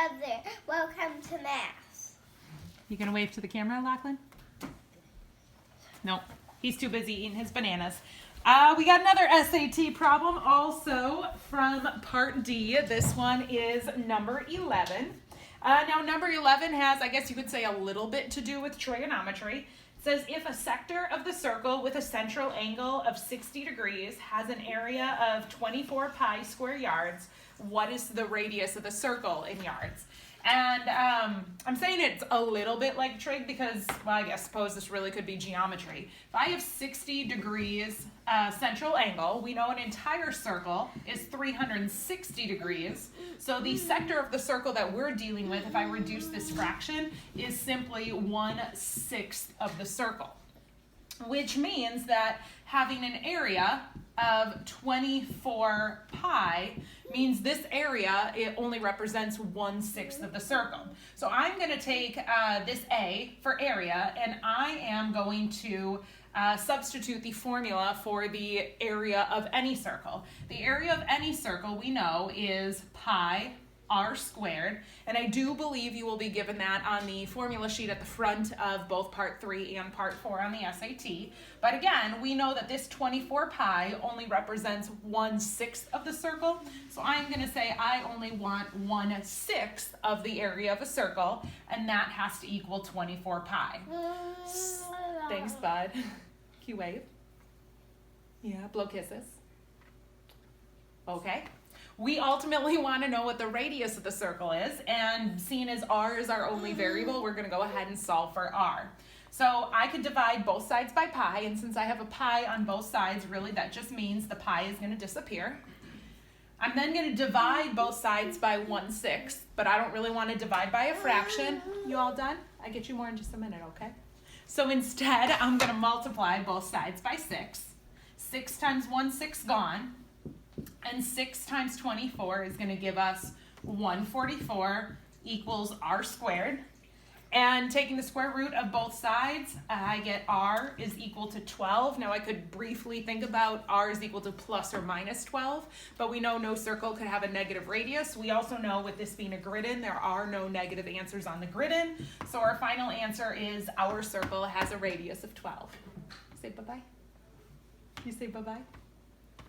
together. Welcome to math. You gonna wave to the camera, Lachlan? Nope, he's too busy eating his bananas. We got another SAT problem also from part D. This one is number 11. Now number 11 has, I guess you could say, a little bit to do with trigonometry. It says if a sector of the circle with a central angle of 60 degrees has an area of 24 pi square yards, what is the radius of the circle in yards? And I'm saying it's a little bit like trig because, well, I suppose this really could be geometry. If I have 60 degrees central angle, we know an entire circle is 360 degrees. So the sector of the circle that we're dealing with, if I reduce this fraction, is simply 1/6 of the circle, which means that having an area of 24 pi means this area, it only represents 1/6 of the circle. So I'm going to take this A for area, and I am going to substitute the formula for the area of any circle. The area of any circle we know is pi r squared, and I do believe you will be given that on the formula sheet at the front of both part 3 and part 4 on the SAT. But again, we know that this 24 pi only represents 1/6 of the circle, so I'm going to say I only want 1/6 of the area of a circle, and that has to equal 24 pi. Thanks, bud. Can you wave? Yeah, blow kisses. Okay. We ultimately want to know what the radius of the circle is, and seeing as r is our only variable, we're going to go ahead and solve for r. So I could divide both sides by pi, and since I have a pi on both sides, really that just means the pi is going to disappear. I'm then going to divide both sides by 1/6, but I don't really want to divide by a fraction. You all done? I get you more in just a minute, okay? So instead, I'm going to multiply both sides by 6. 6 times 1/6 gone. And 6 times 24 is going to give us 144 equals r squared. And taking the square root of both sides, I get r is equal to 12. Now I could briefly think about r is equal to plus or minus 12, but we know no circle could have a negative radius. We also know with this being a grid-in, there are no negative answers on the grid-in. So our final answer is our circle has a radius of 12. Say bye-bye. You say bye-bye.